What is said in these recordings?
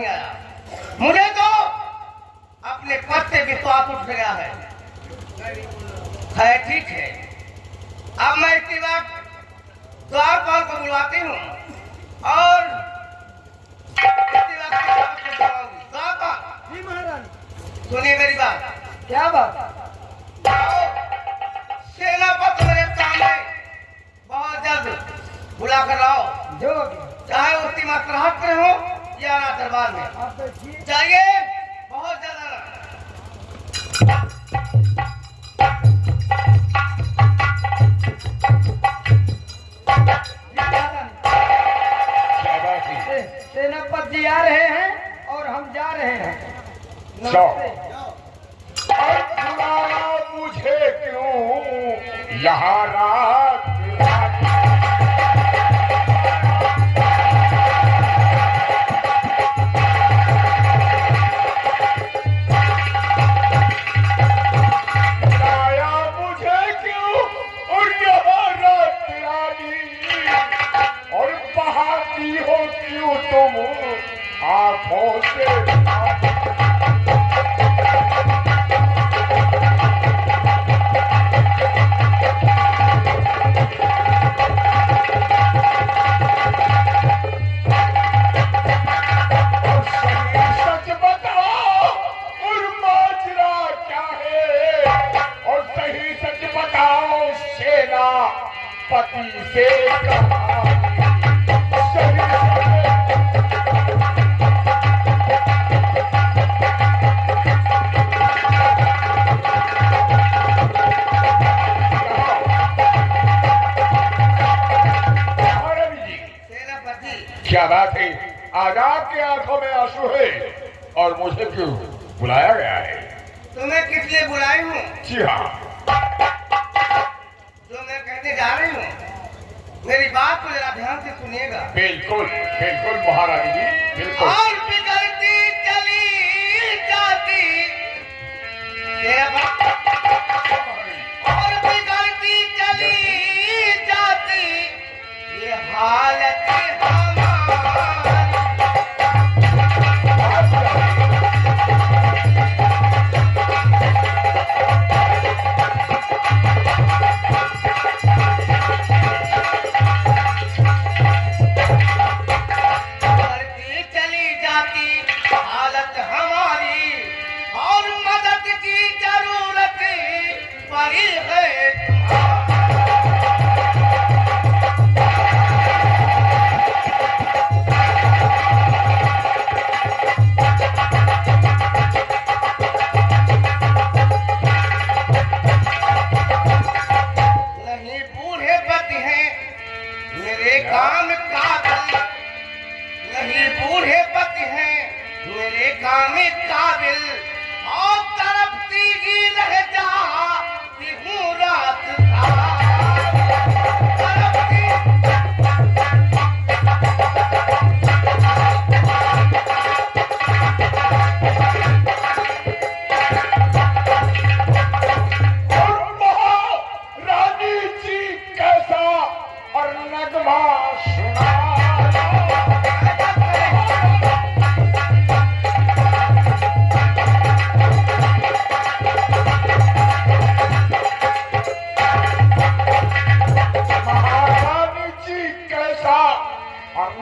मुझे तो अपने पद से विश्वास उठ गया है। ठीक है, अब मैं इसके बाद द्वारपाल को बुलवाती हूँ और द्वारपाल जी महाराज। सुनिए मेरी बात। क्या बात? सेनापति मेरे सामने बहुत जल्द बुला कर लाओ, जो चाहे उसकी मसलहत में हो या ना दरबार में। आप बैठिए। चाहिए बहुत ज्यादा। सेनापति जी आ रहे हैं और हम जा रहे हैं। नमस्ते। मुझे क्यों यहाँ रात आँखों से सच बताओ और माजरा क्या है, और सही सच बताओ सेनापति से क्या बात है? आज आपकी आंखों में आंसू है और मुझे क्यों बुलाया गया है? तुम्हें किस लिए बुलाई हूँ? जी हाँ, जो मैं कहने जा रही हूँ, मेरी बात को जरा ध्यान से सुनिएगा। बिल्कुल बिल्कुल महारानी जी, बिल्कुल। और बिगड़ती चली जाती, और बिगड़ती चली जाती ये हालत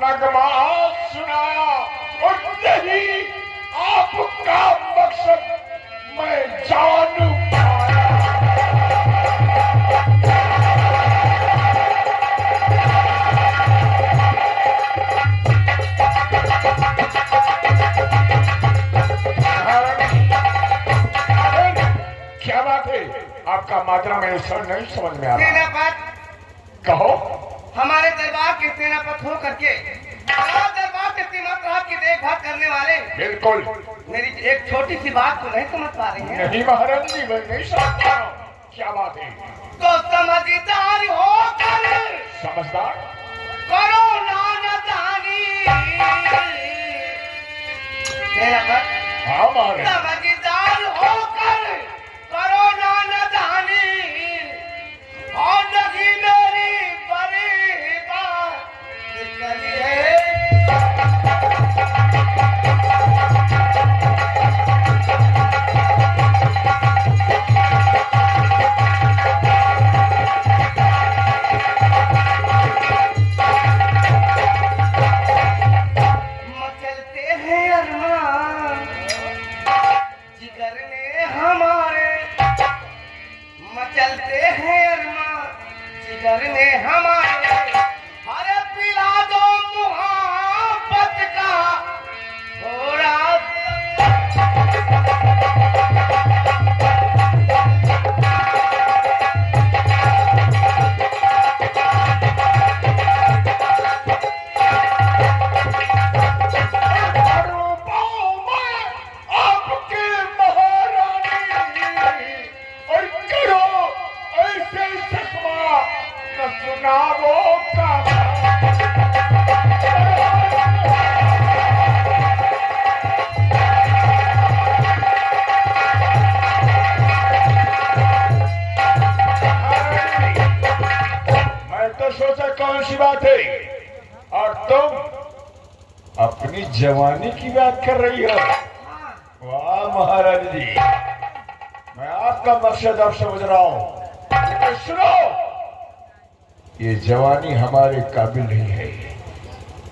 नगमा सुनाया और यही आपका मकसद मैं जान पाया। क्या बात है? आपका मात्रा में नहीं समझ में आ रहा। कहो। हमारे दरबार के सेनापति हो करके दरबार के सीमा की देखभाल करने वाले बिल्कुल मेरी एक छोटी सी बात को नहीं समझ पा रहे हैं। नहीं महाराज जी, मैं नहीं समझ पा रहा हूँ। क्या बात है? तो समझदार होकर समझदार करो नादानी। हाँ महाराज, समझदार होकर करो नादानी और नहीं मेरी बड़ी बात करिए। और तुम अपनी जवानी की बात कर रही हो। वाह महाराज जी, मैं आपका मकसद अब समझ रहा हूं, लेकिन सुनो, ये जवानी हमारे काबिल नहीं है।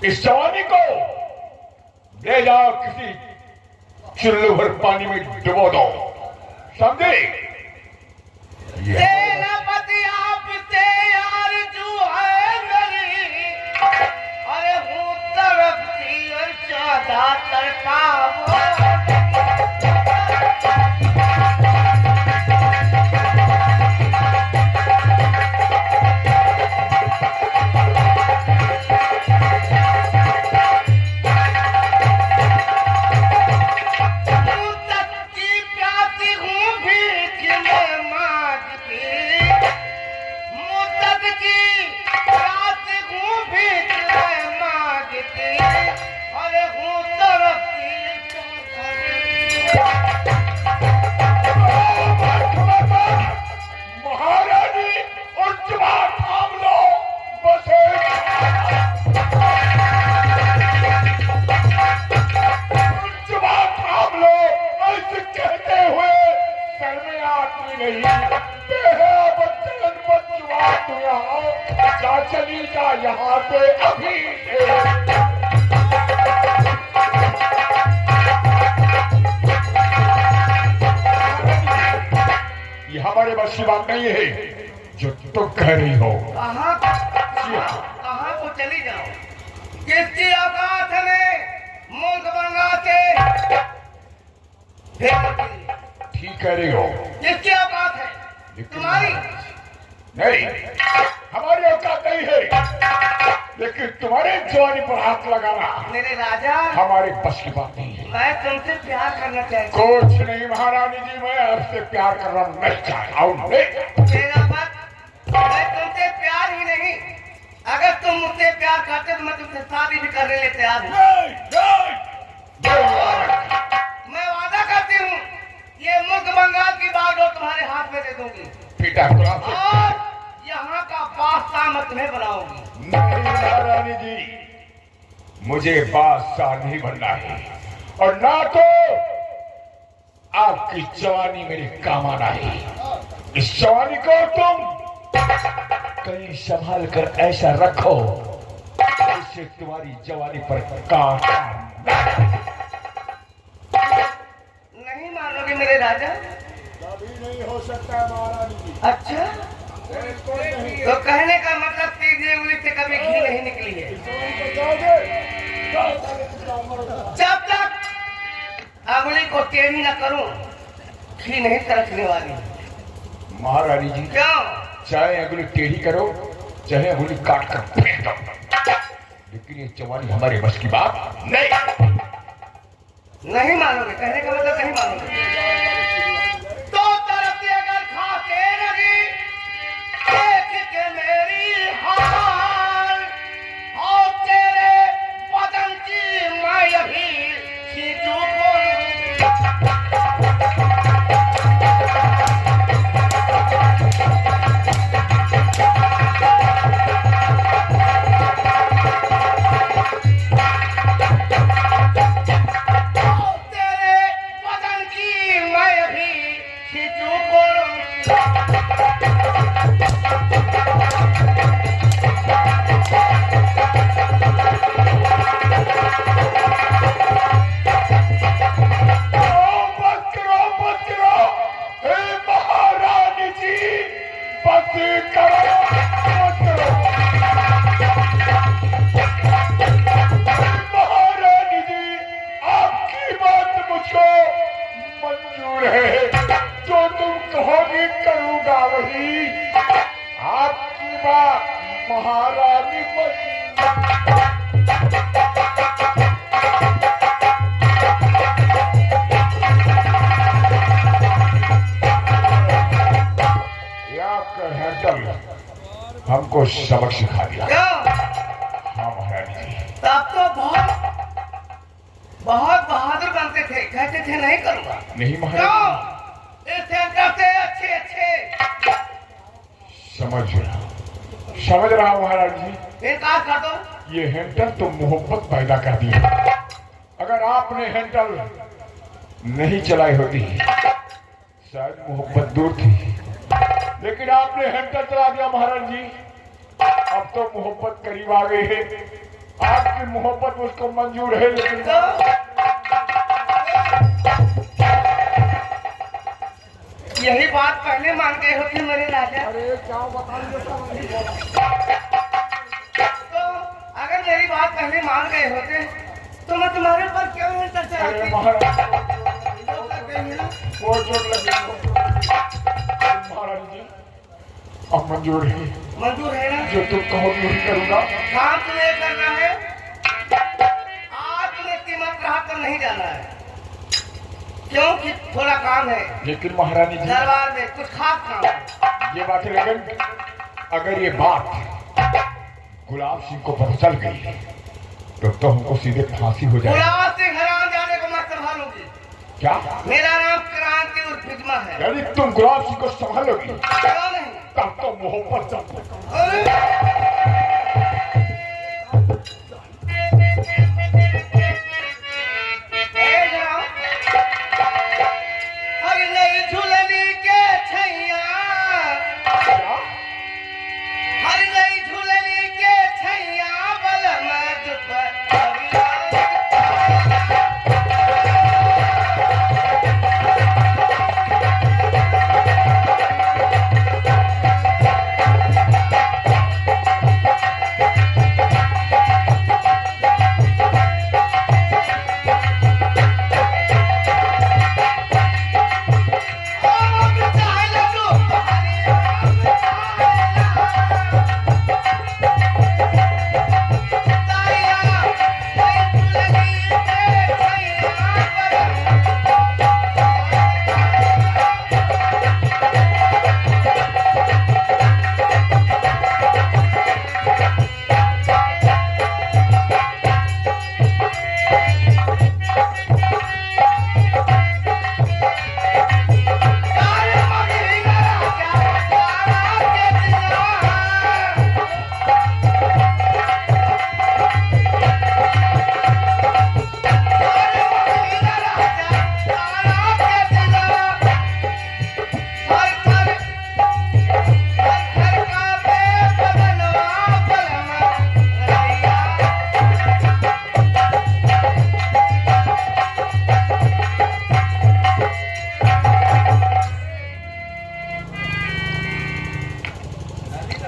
इस जवानी को ले जाओ किसी चुल्लू भर पानी में डुबो दो, समझे? सेनापति आपसे आरज़ू है मेरी, अरे हूँ तरफती और चाहता तरफा चली जा यहाँ पे अभी से। ये हमारे बस की बात नहीं है जो तुम कह रही हो। कहाँ को चली जाओ? किसकी औकात है मुल्क बंगा से? ठीक कह रही हो। किसकी औकात है? तुम्हारी नहीं, हमारी औकात नहीं है, लेकिन तुम्हारे जवानी पर हाथ लगाना मेरे राजा हमारे बस की बात नहीं है। मैं तुमसे प्यार करना चाहती हूँ। कुछ नहीं महारानी जी, मैं आपसे प्यार करना नहीं चाहता हूँ। मेरा बात, मैं तुमसे प्यार ही नहीं, अगर तुम मुझसे प्यार करते तो मैं तुमसे शादी भी करने लिए तैयार हूँ। मैं वादा करती हूँ, ये मुल्क बंगाल की बागडोर तुम्हारे हाथ में दे दूंगी। पिता और यहाँ का बादशाह मैं तुम्हें बनाऊंगी। नहीं महारानी जी, मुझे बादशाह नहीं बनना है, और ना तो आपकी जवानी मेरे काम आना है। इस जवानी को तुम कहीं संभाल कर ऐसा रखो इससे तुम्हारी जवानी पर कांटा नहीं मानोगे मेरे राजा? कभी नहीं हो सकता महारानी जी। अच्छा, तो कहने का मतलब तीसरी उंगली से कभी घी नहीं निकली है। जब तक उंगली को टेढ़ी न करूं, घी नहीं तरसने वाली। महारानी जी, क्यों? चाहे अंगुली टेढ़ी करो, चाहे अंगुली काट कर फेंक दो, लेकिन ये जवानी हमारे बस की बात नहीं। नहीं मानोगे? कहने का मतलब नहीं मानोगे? तो तरफ से अगर खाते लगी देख के मेरी हाल, और तेरे बदन की मैं अभी खींचू महारानी हमको सबक सिखा दिया। हाँ महारानी जी। तब तो बहुत बहादुर बनते थे, कहते थे नहीं करूंगा। नहीं महारानी, से अच्छे समझ रहा हूँ महाराज जी। इनकार कर दो, ये हैंडल तो मोहब्बत पैदा कर दी। अगर आपने हैंडल नहीं चलाई होती शायद मोहब्बत दूर थी, लेकिन आपने हैंडल चला दिया महाराज जी। अब तो मोहब्बत करीब आ गई है। आपकी मोहब्बत मुझको मंजूर है, लेकिन यही बात पहले मान गए होते मेरे राजा। अरे क्या बताइए तो अगर मेरी बात पहले मान गए होते तो मैं तुम्हारे ऊपर क्यों नहीं चर्चा अरे करती? महाराज तो वो चोट लगी महाराज जी। अब मंजूर है, मंजूर है ना? जो तुम कहो पूरी करूंगा। काम तुम्हें करना है। आज तुम्हें कीमत रहा कर नहीं जाना है, क्योंकि थोड़ा काम है लेकिन महारानी जी दरबार में, कुछ खास काम है। ये बात है, लेकिन अगर ये बात गुलाब सिंह को पता चल गई तो हमको सीधे फांसी हो जाएगी। गुलाब सिंह हराम जाने को मैं संभालूंगी। क्या? मेरा नाम क्रांति उर्फ फिल्मा है। यानी तुम गुलाब सिंह को संभालोगी? क्यों नहीं? तब तो मोहब्बत चल। अरे! ए जनाब, हर नई झूलनी के छैया, क्या? हर नई झूलनी के छैया बल मैं दुपहरिया।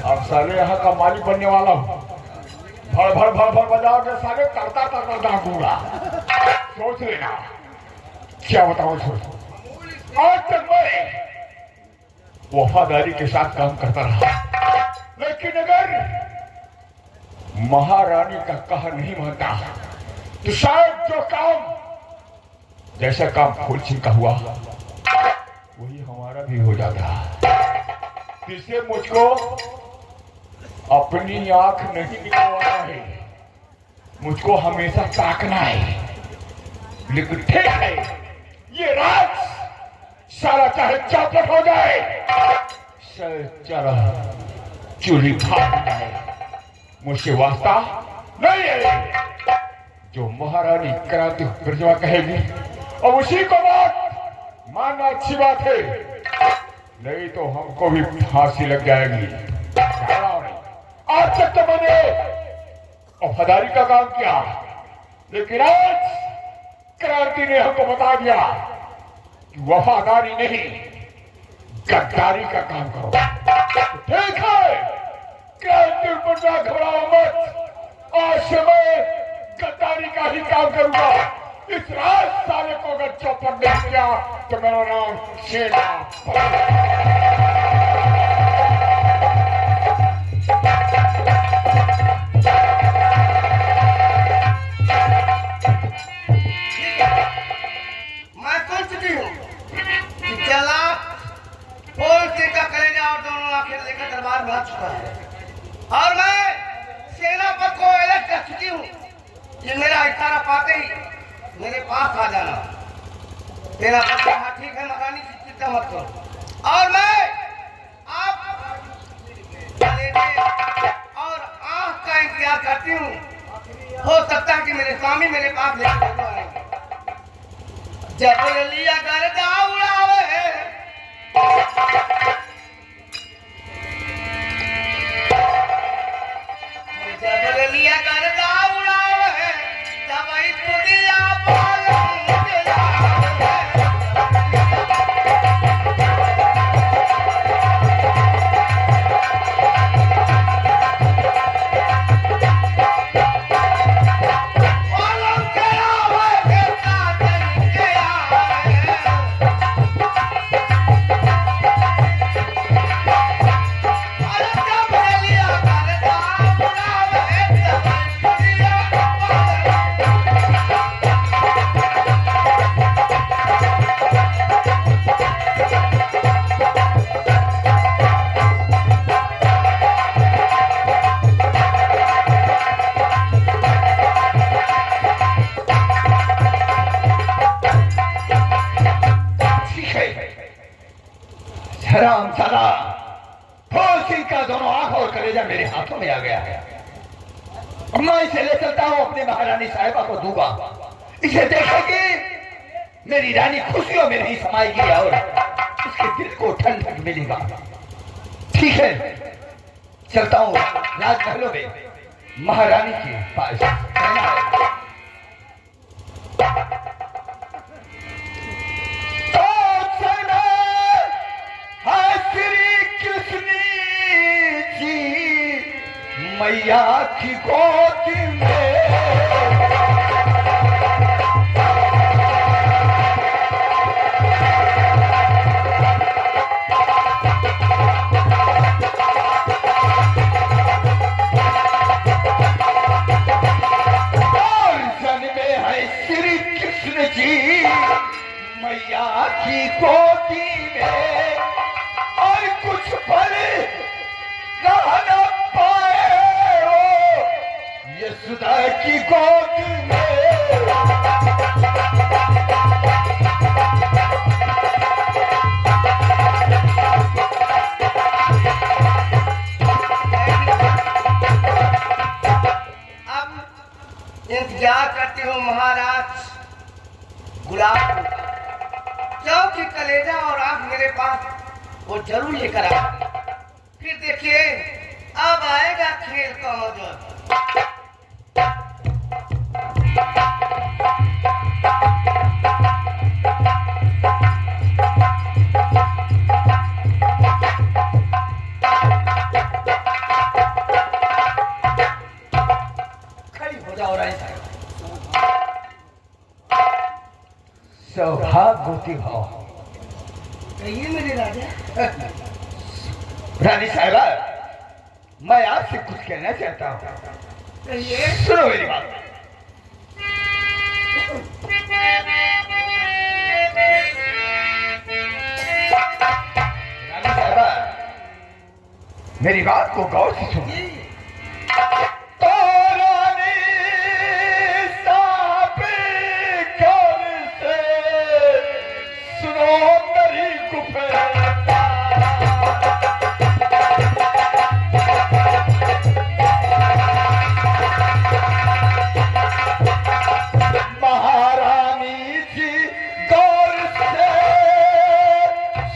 अब साले यहाँ का मालिक बनने वाला हूँ। भर भर भर भर बजाओ के साले करता करता डाकूंगा। सोच लेना क्या बताऊं। सोच, आज तक मैं वफादारी के साथ काम करता रहा, लेकिन अगर महारानी का कहा नहीं मानता तो शायद जो काम, जैसा काम फूल सिंह का हुआ वही हमारा भी हो जाता। इससे मुझको अपनी आंख नहीं निकलवाना है, मुझको हमेशा ताकना है। लेकिन ठीक है, ये राज सारा चाहे चौपट हो जाए, चला चूल्ही फाड़ जाए, मुझसे वास्ता नहीं है। जो महारानी क्रांति बिरजवा कहेगी और उसी को बात मानना अच्छी बात है, नहीं तो हमको भी फांसी लग जाएगी। आज तक तो मैंने वफादारी का काम किया, लेकिन आज क्रांति ने हमको बता दिया कि वफादारी नहीं गद्दारी का काम करो। ठीक है, क्रांति पर ना घबराओ मत। आज से मैं गद्दारी का ही काम करूंगा। इस रात साले को अगर चौपट नहीं किया तो मेरा नाम शेरा। मैं सुन चुकी हूँ कि जला फूल सिंह का कलेजा और दोनों आंखें लेकर दरबार में आ चुका है, और मैं सेनापति को अलर्ट कर चुकी हूँ कि मेरा इशारा पाते ही मेरे पास आ जाना। सेनापति कहा ठीक है महारानी की चिंता मत करो, और मैं आप कलेजे और आंख का इंतजार करती हूँ, हो सकता है कि मेरे स्वामी मेरे पास लेकर आएंगे। जब लिया गर्दा उड़ावे, जब लिया गर्दा उड़ावे, तब ही दुनिया हरामजादा फूल सिंह का दोनों आंख और कलेजा मेरे हाथों में आ गया है। मैं इसे ले चलता हूं, अपने महारानी साहिबा को दूंगा। इसे देखेगी मेरी रानी खुशियों में नहीं समाएगी और उसके दिल को ठंडक मिलेगा। ठीक है, चलता हूं राजमहलों में महारानी के पास। मैया की गोद में और जन्म है श्री कृष्ण जी मैया की गोदी में, और कुछ पल रहना यशोदा की गोद में। अब इंतजार करती हूँ महाराज गुलाब, क्योंकि कलेजा और आंख मेरे पास वो जरूर लेकर आ। फिर देखिए अब आएगा खेल का मजा। सौभाग्यवती भाव कहिए मेरे राजा। रानी साहिबा, मैं आपसे कुछ कहना चाहता हूँ। कहिए। सुनो मेरी बात। रानी साहिबा, मेरी बात को गौर से सुनो।